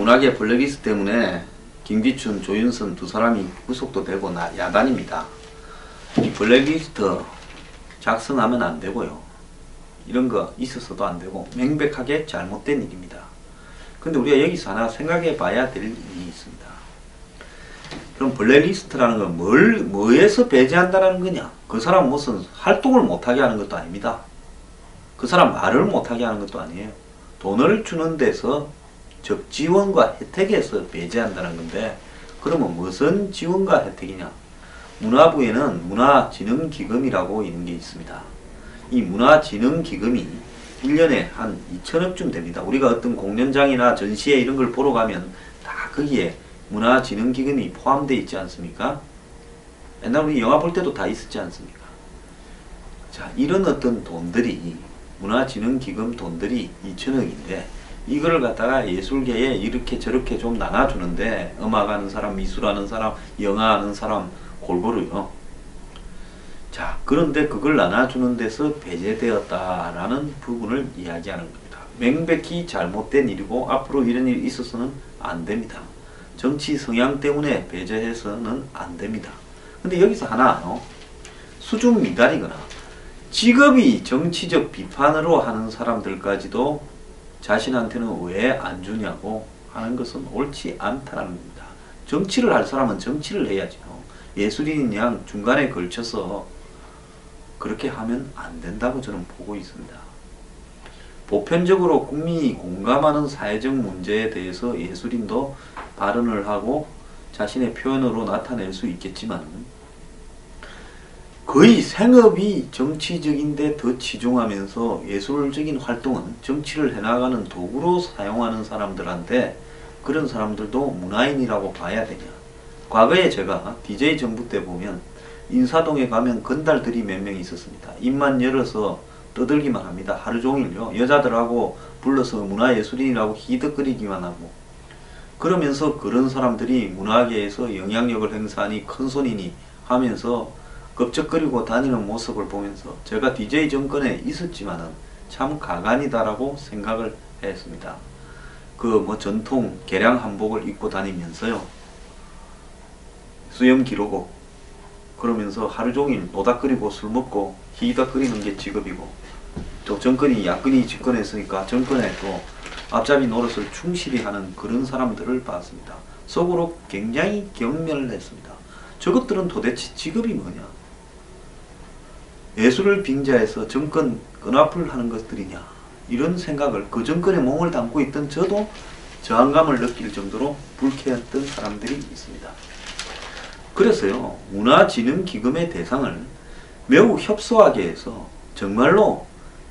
문학의 블랙리스트 때문에 김기춘, 조윤선 두 사람이 구속도 되고 야단입니다. 이 블랙리스트 작성하면 안 되고요. 이런 거 있어서도 안 되고 명백하게 잘못된 일입니다. 근데 우리가 여기서 하나 생각해 봐야 될 일이 있습니다. 그럼 블랙리스트라는 건 뭐에서 배제한다는 거냐? 그 사람 무슨 활동을 못하게 하는 것도 아닙니다. 그 사람 말을 못하게 하는 것도 아니에요. 돈을 주는 데서 적지원과 혜택에서 배제한다는 건데, 그러면 무슨 지원과 혜택이냐? 문화부에는 문화진흥기금이라고 있는 게 있습니다. 이 문화진흥기금이 1년에 한 2천억쯤 됩니다. 우리가 어떤 공연장이나 전시회 이런 걸 보러 가면 다 거기에 문화진흥기금이 포함되어 있지 않습니까? 옛날 우리 영화 볼 때도 다 있었지 않습니까? 자, 이런 어떤 돈들이, 문화진흥기금 돈들이 2천억인데 이걸 갖다가 예술계에 이렇게 저렇게 좀 나눠주는데, 음악하는 사람, 미술하는 사람, 영화하는 사람 골고루요. 자, 그런데 그걸 나눠주는 데서 배제되었다라는 부분을 이야기하는 겁니다. 명백히 잘못된 일이고 앞으로 이런 일이 있어서는 안 됩니다. 정치 성향 때문에 배제해서는 안 됩니다. 근데 여기서 하나 수준 미달이거나 직업이 정치적 비판으로 하는 사람들까지도 자신한테는 왜 안 주냐고 하는 것은 옳지 않다는 겁니다. 정치를 할 사람은 정치를 해야죠. 예술인인 양 중간에 걸쳐서 그렇게 하면 안 된다고 저는 보고 있습니다. 보편적으로 국민이 공감하는 사회적 문제에 대해서 예술인도 발언을 하고 자신의 표현으로 나타낼 수 있겠지만, 거의 생업이 정치적인데 더 치중하면서 예술적인 활동은 정치를 해나가는 도구로 사용하는 사람들한테 그런 사람들도 문화인이라고 봐야 되냐. 과거에 제가 DJ 정부 때 보면 인사동에 가면 건달들이 몇 명 있었습니다. 입만 열어서 떠들기만 합니다. 하루 종일요. 여자들하고 불러서 문화예술인이라고 히덕거리기만 하고, 그러면서 그런 사람들이 문화계에서 영향력을 행사하니 큰손이니 하면서 겁적거리고 다니는 모습을 보면서 제가 DJ 정권에 있었지만은 참 가관이다라고 생각을 했습니다. 그 전통 개량 한복을 입고 다니면서요, 수염 기르고 그러면서 하루 종일 노닥거리고 술 먹고 히덕거리는 게 직업이고, 또 정권이 야권이 집권했으니까 정권에 또 앞잡이 노릇을 충실히 하는 그런 사람들을 봤습니다. 속으로 굉장히 경멸을 했습니다. 저것들은 도대체 직업이 뭐냐? 예술을 빙자해서 정권 끈앞을 하는 것들이냐? 이런 생각을, 그 정권에 몸을 담고 있던 저도 저항감을 느낄 정도로 불쾌했던 사람들이 있습니다. 그래서요, 문화진흥기금의 대상을 매우 협소하게 해서 정말로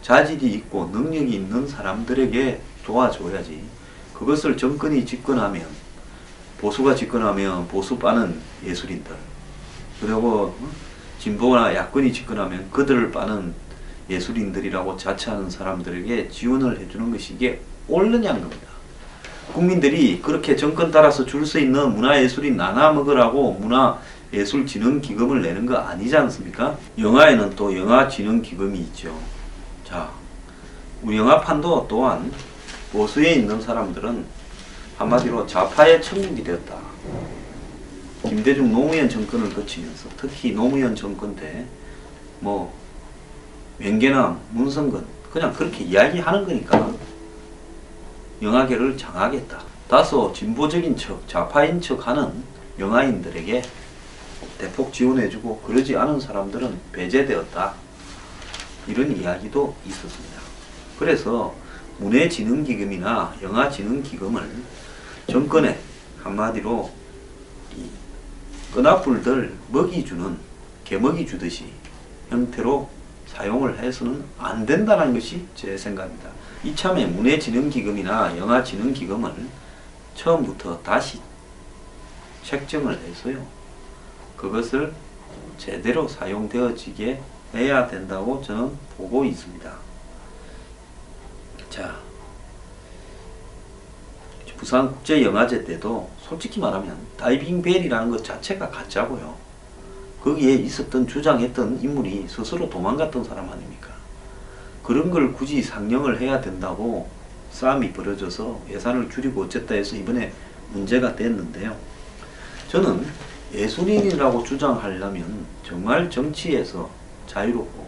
자질이 있고 능력이 있는 사람들에게 도와줘야지, 그것을 정권이 집권하면, 보수가 집권하면 보수 빠는 예술인들, 그리고 진보나 야권이 집권하면 그들을 빠는 예술인들이라고 자처하는 사람들에게 지원을 해주는 것이 이게 옳느냐는 겁니다. 국민들이 그렇게 정권 따라서 줄 수 있는 문화예술인 나눠 먹으라고 문화예술진흥기금을 내는 거 아니지 않습니까? 영화에는 또 영화진흥기금이 있죠. 자, 우리 영화판도 또한 보수에 있는 사람들은 한마디로 좌파의 천국이 되었다. 김대중 노무현 정권을 거치면서 특히 노무현 정권 때 명계남, 문성근 그냥 그렇게 이야기하는 거니까 영화계를 장악했다. 다소 진보적인 척, 좌파인 척하는 영화인들에게 대폭 지원해주고 그러지 않은 사람들은 배제되었다. 이런 이야기도 있었습니다. 그래서 문예진흥기금이나 영화진흥기금을 정권에 한마디로 이 끈앞불들 먹이주는, 개먹이 주듯이 형태로 사용을 해서는 안 된다는 것이 제 생각입니다. 이참에 문예진흥기금이나 영화진흥기금을 처음부터 다시 책정을 해서요, 그것을 제대로 사용되어지게 해야 된다고 저는 보고 있습니다. 자, 부산국제영화제 때도 솔직히 말하면 다이빙벨이라는 것 자체가 가짜고요. 거기에 있었던, 주장했던 인물이 스스로 도망갔던 사람 아닙니까? 그런 걸 굳이 상영을 해야 된다고 싸움이 벌어져서 예산을 줄이고 어쨌다 해서 이번에 문제가 됐는데요. 저는 예술인이라고 주장하려면 정말 정치에서 자유롭고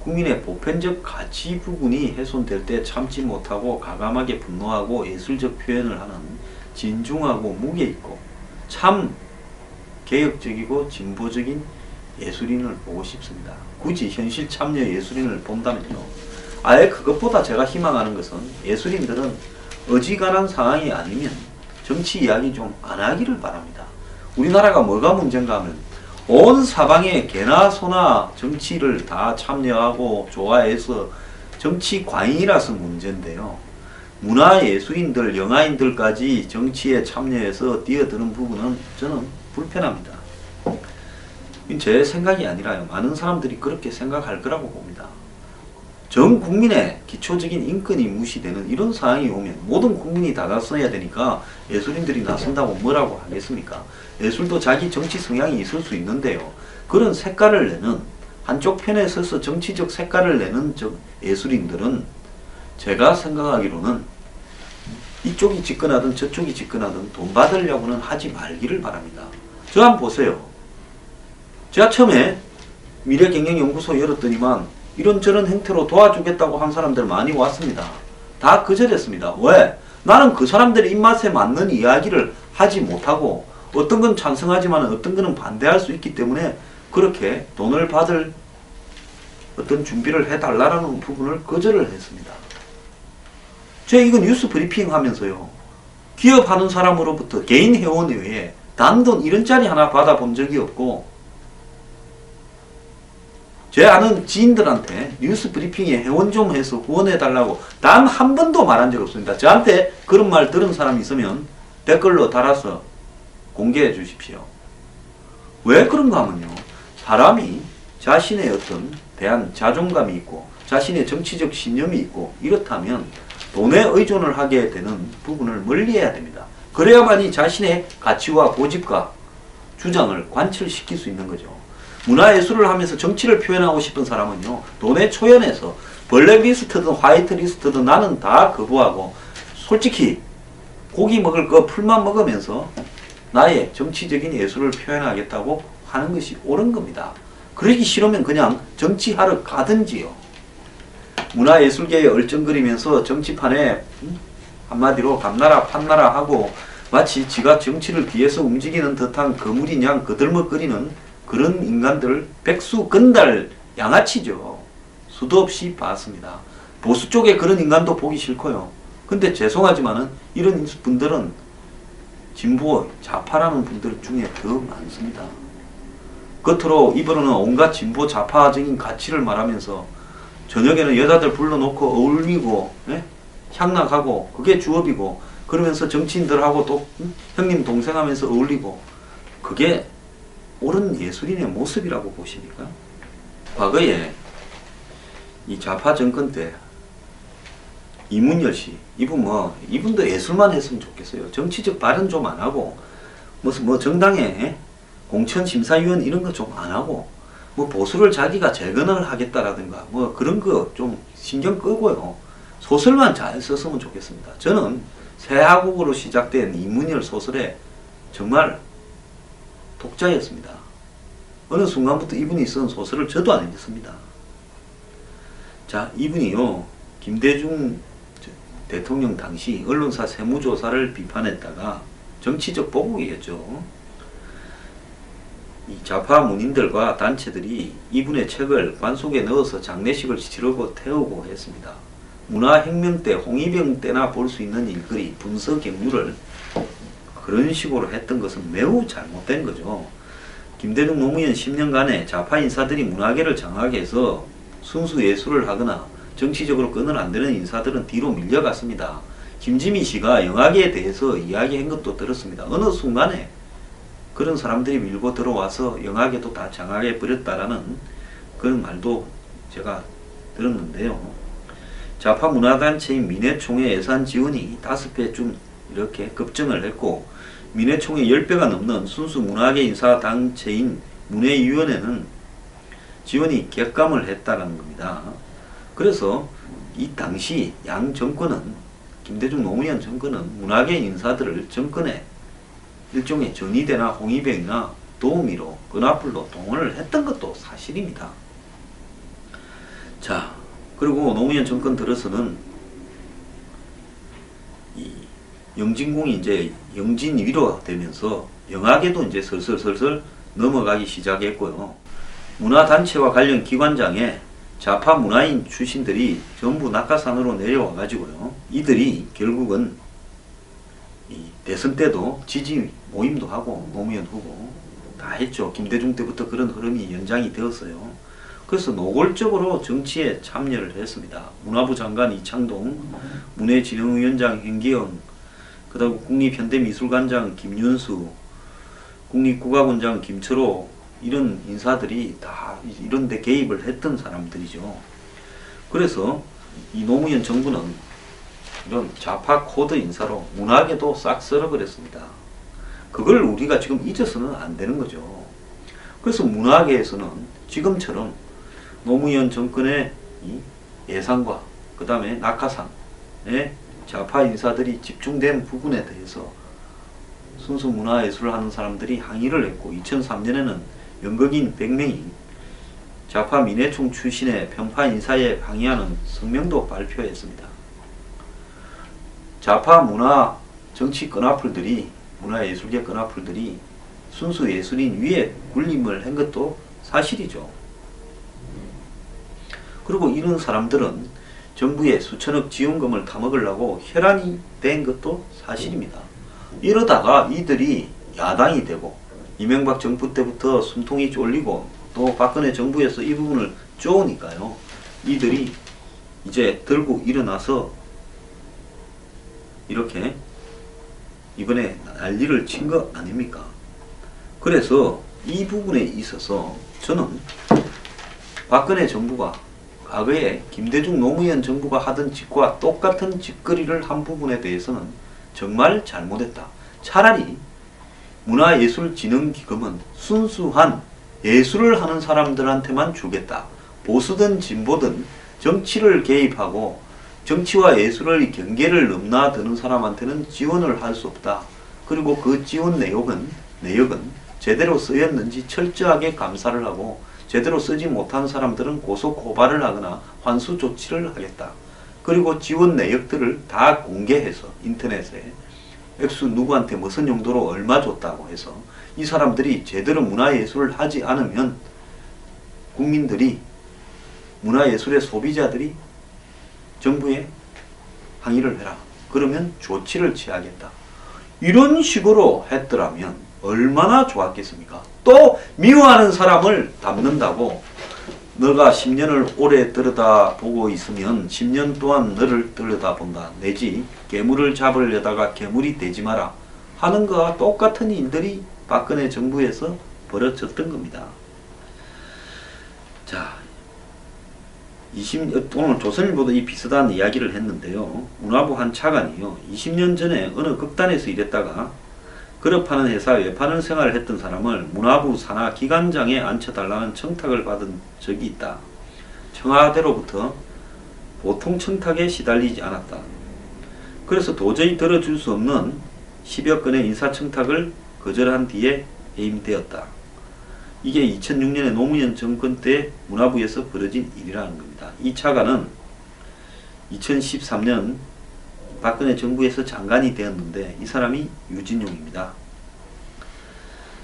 국민의 보편적 가치 부분이 훼손될 때 참지 못하고 과감하게 분노하고 예술적 표현을 하는 진중하고 무게 있고 참 개혁적이고 진보적인 예술인을 보고 싶습니다. 굳이 현실 참여 예술인을 본다면요. 아예 그것보다 제가 희망하는 것은 예술인들은 어지간한 상황이 아니면 정치 이야기 좀 안 하기를 바랍니다. 우리나라가 뭐가 문제인가 하면 온 사방에 개나 소나 정치를 다 참여하고 좋아해서 정치 과잉이라서 문제인데요. 문화예술인들, 영화인들까지 정치에 참여해서 뛰어드는 부분은 저는 불편합니다. 제 생각이 아니라요. 많은 사람들이 그렇게 생각할 거라고 봅니다. 전 국민의 기초적인 인권이 무시되는 이런 상황이 오면 모든 국민이 다 나서야 되니까 예술인들이 나선다고 뭐라고 하겠습니까? 예술도 자기 정치 성향이 있을 수 있는데요. 그런 색깔을 내는 한쪽 편에 서서 정치적 색깔을 내는 예술인들은 제가 생각하기로는 이쪽이 집권하든 저쪽이 집권하든 돈 받으려고는 하지 말기를 바랍니다. 저 한번 보세요. 제가 처음에 미래경영연구소 열었더니만 이런저런 행태로 도와주겠다고 한 사람들 많이 왔습니다. 다 거절했습니다. 왜? 나는 그 사람들의 입맛에 맞는 이야기를 하지 못하고 어떤 건 찬성하지만 어떤 거는 반대할 수 있기 때문에 그렇게 돈을 받을 어떤 준비를 해달라는 부분을 거절을 했습니다. 제가 이거 뉴스 브리핑 하면서요. 기업하는 사람으로부터 개인 회원 외에 단돈 1원짜리 하나 받아본 적이 없고 제 아는 지인들한테 뉴스 브리핑에 회원 좀 해서 후원해달라고 단 한 번도 말한 적 없습니다. 저한테 그런 말 들은 사람이 있으면 댓글로 달아서 공개해 주십시오. 왜 그런가 하면요. 사람이 자신의 어떤 대한 자존감이 있고 자신의 정치적 신념이 있고 이렇다면 돈에 의존을 하게 되는 부분을 멀리해야 됩니다. 그래야만이 자신의 가치와 고집과 주장을 관철시킬 수 있는 거죠. 문화예술을 하면서 정치를 표현하고 싶은 사람은요. 돈에 초연해서 블랙리스트든 화이트리스트든 나는 다 거부하고 솔직히 고기 먹을 거 풀만 먹으면서 나의 정치적인 예술을 표현하겠다고 하는 것이 옳은 겁니다. 그러기 싫으면 그냥 정치하러 가든지요. 문화예술계에 얼쩡거리면서 정치판에 한마디로 감나라 판나라 하고 마치 지가 정치를 위해서 움직이는 듯한 거물이냥 거들먹거리는 그런 인간들 백수건달 양아치죠. 수도 없이 봤습니다. 보수 쪽에 그런 인간도 보기 싫고요. 근데 죄송하지만은 이런 분들은 진보 좌파라는 분들 중에 더 많습니다. 겉으로 입으로는 온갖 진보 좌파적인 가치를 말하면서 저녁에는 여자들 불러놓고 어울리고 향락하고 그게 주업이고 그러면서 정치인들하고 또 형님 동생 하면서 어울리고 그게 옳은 예술인의 모습이라고 보십니까? 과거에 이 좌파 정권 때 이문열 씨 이분도 예술만 했으면 좋겠어요. 정치적 발언 좀 안 하고 무슨 정당에 공천 심사위원 이런 거 좀 안 하고 보수를 자기가 재건을 하겠다라든가 그런 거 좀 신경 끄고요. 소설만 잘 썼으면 좋겠습니다. 저는 새하국으로 시작된 이문열 소설에 정말 독자였습니다. 어느 순간부터 이분이 쓴 소설을 저도 안 읽었습니다. 자, 이분이요. 김대중 대통령 당시 언론사 세무조사를 비판했다가 정치적 보복이겠죠. 이 좌파 문인들과 단체들이 이분의 책을 관속에 넣어서 장례식을 치르고 태우고 했습니다. 문화혁명 때 홍위병 때나 볼 수 있는 일거리 분서 경유를 그런 식으로 했던 것은 매우 잘못된 거죠. 김대중 노무현 10년간에 좌파 인사들이 문화계를 장악해서 순수 예술을 하거나 정치적으로 끈을 안 드는 인사들은 뒤로 밀려갔습니다. 김지미 씨가 영화계에 대해서 이야기한 것도 들었습니다. 어느 순간에 그런 사람들이 밀고 들어와서 영화계도 다 장악해 버렸다라는 그런 말도 제가 들었는데요. 좌파 문화단체인 민회총회 예산 지원이 5배쯤 이렇게 급증을 했고 민회총회 10배가 넘는 순수 문화계 인사단체인 문회위원회는 지원이 격감을 했다는 겁니다. 그래서 이 당시 양 정권은 김대중 노무현 정권은 문화계 인사들을 정권에 일종의 전위대나 홍위병이나 도우미로 끈앞으로 동원을 했던 것도 사실입니다. 자, 그리고 노무현 정권 들어서는 이 영진공이 이제 영진 위로 되면서 영화계도 이제 슬슬 넘어가기 시작했고요. 문화단체와 관련 기관장에 좌파 문화인 출신들이 전부 낙하산으로 내려와 가지고요. 이들이 결국은 이 대선 때도 지지 모임도 하고 노무현 후보 다 했죠. 김대중 때부터 그런 흐름이 연장이 되었어요. 그래서 노골적으로 정치에 참여를 했습니다. 문화부 장관 이창동, 문화진흥위원장 hen기영, 그 다음 국립현대미술관장 김윤수, 국립국악원장 김철호, 이런 인사들이 다 이런 데 개입을 했던 사람들이죠. 그래서 이 노무현 정부는 이런 좌파 코드 인사로 문화계도 싹 썰어버렸습니다. 그걸 우리가 지금 잊어서는 안 되는 거죠. 그래서 문화계에서는 지금처럼 노무현 정권의 이 예산과 그 다음에 낙하산에 좌파 인사들이 집중된 부분에 대해서 순수 문화예술을 하는 사람들이 항의를 했고 2003년에는 연극인 100명이 좌파 민해총 출신의 편파 인사에 항의하는 성명도 발표했습니다. 좌파 문화 정치 끈앞풀들이 문화예술계 끈앞풀들이 순수 예술인 위에 군림을 한 것도 사실이죠. 그리고 이런 사람들은 정부의 수천억 지원금을 타먹으려고 혈안이 된 것도 사실입니다. 이러다가 이들이 야당이 되고 이명박 정부 때부터 숨통이 쫄리고 또 박근혜 정부에서 이 부분을 쪼으니까요. 이들이 이제 들고 일어나서 이렇게 이번에 난리를 친 거 아닙니까? 그래서 이 부분에 있어서 저는 박근혜 정부가 과거에 김대중 노무현 정부가 하던 짓과 똑같은 짓거리를 한 부분에 대해서는 정말 잘못했다. 차라리 문화예술진흥기금은 순수한 예술을 하는 사람들한테만 주겠다. 보수든 진보든 정치를 개입하고 정치와 예술의 경계를 넘나드는 사람한테는 지원을 할 수 없다. 그리고 그 지원 내역은 제대로 쓰였는지 철저하게 감사를 하고 제대로 쓰지 못한 사람들은 고소 고발을 하거나 환수 조치를 하겠다. 그리고 지원 내역들을 다 공개해서 인터넷에 액수 누구한테 무슨 용도로 얼마 줬다고 해서 이 사람들이 제대로 문화예술을 하지 않으면 국민들이 문화예술의 소비자들이 정부에 항의를 해라. 그러면 조치를 취하겠다. 이런 식으로 했더라면 얼마나 좋았겠습니까? 또 미워하는 사람을 담는다고 너가 10년을 오래 들여다보고 있으면 10년 동안 너를 들여다본다. 내지 괴물을 잡으려다가 괴물이 되지 마라 하는 거와 똑같은 일들이 박근혜 정부에서 벌어졌던 겁니다. 자, 오늘 조선일보도 이 비슷한 이야기를 했는데요. 문화부 한 차관이요. 20년 전에 어느 극단에서 일했다가 그릇파는 회사 외파는 생활을 했던 사람을 문화부 산하 기관장에 앉혀달라는 청탁을 받은 적이 있다. 청와대로부터 보통 청탁에 시달리지 않았다. 그래서 도저히 들어줄 수 없는 10여 건의 인사청탁을 거절한 뒤에 해임되었다. 이게 2006년에 노무현 정권 때 문화부에서 벌어진 일이라는 겁니다. 이 차관은 2013년 박근혜 정부에서 장관이 되었는데 이 사람이 유진용입니다.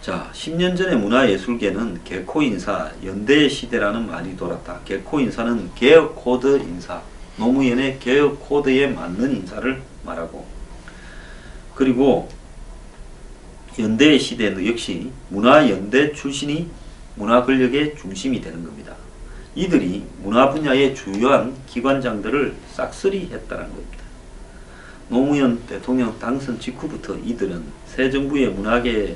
자, 10년 전에 문화예술계는 개코인사, 연대의 시대라는 말이 돌았다. 개코인사는 개혁 코드 인사, 노무현의 개혁 코드에 맞는 인사를 말하고, 그리고 연대의 시대는 역시 문화연대 출신이 문화 권력의 중심이 되는 겁니다. 이들이 문화 분야의 주요한 기관장들을 싹쓸이 했다는 겁니다. 노무현 대통령 당선 직후부터 이들은 새 정부의 문화계에선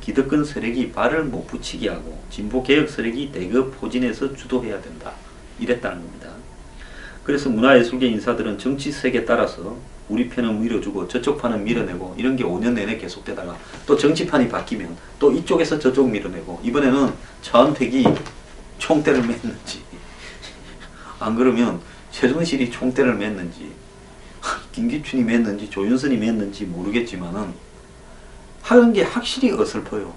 기득권 세력이 발을 못 붙이게 하고 진보 개혁 세력이 대거 포진해서 주도해야 된다. 이랬다는 겁니다. 그래서 문화예술계 인사들은 정치색에 따라서 우리 편은 밀어주고 저쪽 판은 밀어내고 이런 게 5년 내내 계속되다가 또 정치판이 바뀌면 또 이쪽에서 저쪽 밀어내고 이번에는 차은택이 총대를 맸는지 안 그러면 최순실이 총대를 맸는지 김기춘이 맺는지 조윤선이 맺는지 모르겠지만은 하는 게 확실히 어설퍼요.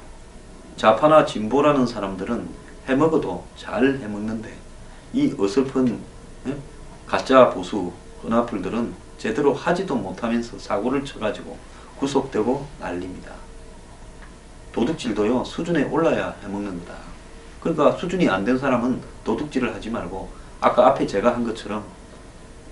좌파나 진보라는 사람들은 해먹어도 잘 해먹는데 이 어설픈 가짜 보수 은하풀들은 제대로 하지도 못하면서 사고를 쳐가지고 구속되고 난립니다. 도둑질도요 수준에 올라야 해먹는 거다. 그러니까 수준이 안 된 사람은 도둑질을 하지 말고 아까 앞에 제가 한 것처럼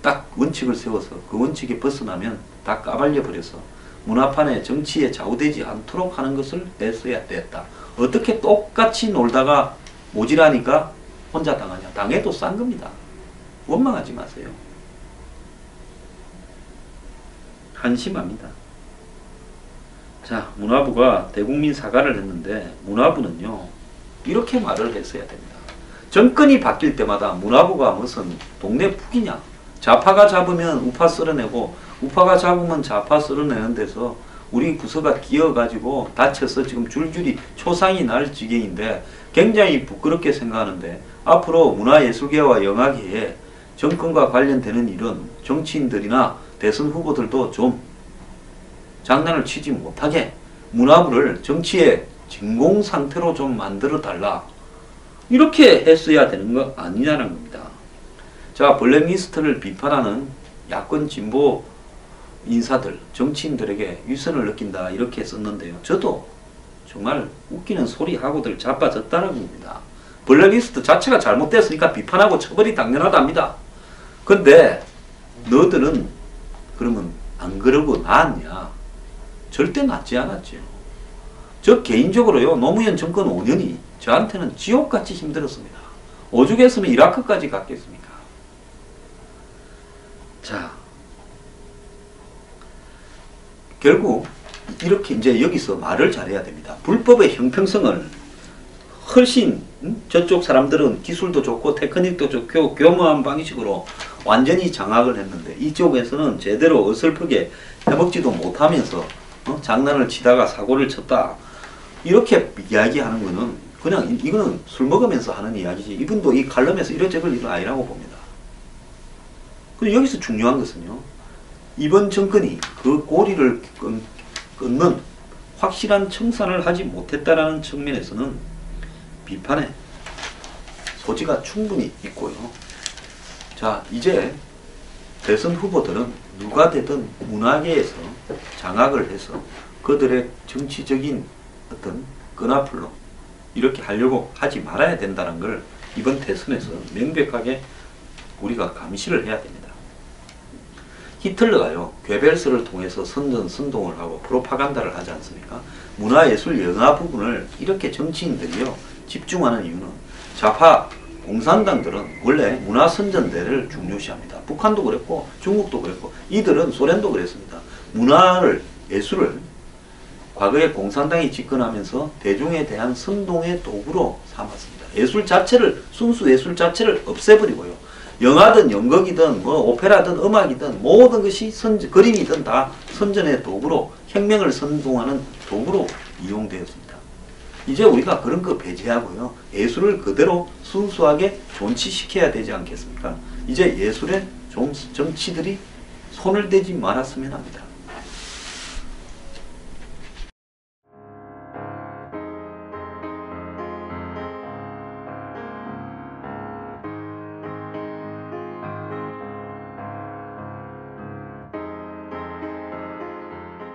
딱 원칙을 세워서 그 원칙에 벗어나면 다 까발려 버려서 문화판에 정치에 좌우되지 않도록 하는 것을 했어야 됐다. 어떻게 똑같이 놀다가 모질하니까 혼자 당하냐. 당해도 싼 겁니다. 원망하지 마세요. 한심합니다. 자, 문화부가 대국민 사과를 했는데 문화부는요 이렇게 말을 했어야 됩니다. 정권이 바뀔 때마다 문화부가 무슨 동네 북이냐. 좌파가 잡으면 우파 쓸어내고 우파가 잡으면 좌파 쓸어내는 데서 우리 부서가 끼어가지고 다쳐서 지금 줄줄이 초상이 날 지경인데 굉장히 부끄럽게 생각하는데 앞으로 문화예술계와 영화계에 정권과 관련되는 일은 정치인들이나 대선 후보들도 좀 장난을 치지 못하게 문화부를 정치의 진공 상태로 좀 만들어 달라. 이렇게 했어야 되는 거 아니냐는 겁니다. 자, 블랙리스트를 비판하는 야권 진보 인사들, 정치인들에게 위선을 느낀다 이렇게 썼는데요. 저도 정말 웃기는 소리 하고들 자빠졌다는 겁니다. 블랙리스트 자체가 잘못됐으니까 비판하고 처벌이 당연하답니다. 근데 너들은 그러면 안 그러고 나았냐? 절대 낫지 않았죠. 저 개인적으로요 노무현 정권 5년이 저한테는 지옥같이 힘들었습니다. 오죽했으면 이라크까지 갔겠습니까? 자, 결국 이렇게 이제 여기서 말을 잘해야 됩니다. 불법의 형평성을 훨씬 저쪽 사람들은 기술도 좋고 테크닉도 좋고 교묘한 방식으로 완전히 장악을 했는데 이쪽에서는 제대로 어설프게 해먹지도 못하면서 장난을 치다가 사고를 쳤다. 이렇게 이야기하는 거는 그냥 이거는 술 먹으면서 하는 이야기지. 이분도 이 칼럼에서 이래저럴 일은 아니라고 봅니다. 그리고 여기서 중요한 것은요. 이번 정권이 그 꼬리를 끊는 확실한 청산을 하지 못했다라는 측면에서는 비판의 소지가 충분히 있고요. 자, 이제 대선 후보들은 누가 되든 문화계에서 장악을 해서 그들의 정치적인 어떤 끈앞으로 이렇게 하려고 하지 말아야 된다는 걸 이번 대선에서 명백하게 우리가 감시를 해야 됩니다. 히틀러가요 괴벨스를 통해서 선전선동을 하고 프로파간다를 하지 않습니까? 문화예술 영화 부분을 이렇게 정치인들이요 집중하는 이유는 좌파 공산당들은 원래 문화선전대를 중요시합니다. 북한도 그랬고 중국도 그랬고 이들은 소련도 그랬습니다. 문화를 예술을 과거에 공산당이 집권하면서 대중에 대한 선동의 도구로 삼았습니다. 예술 자체를 순수 예술 자체를 없애버리고요. 영화든 연극이든 뭐 오페라든 음악이든 모든 것이 그림이든 다 선전의 도구로 혁명을 선동하는 도구로 이용되었습니다. 이제 우리가 그런 거 배제하고요. 예술을 그대로 순수하게 존치시켜야 되지 않겠습니까? 이제 예술에 좀 정치들이 손을 대지 말았으면 합니다.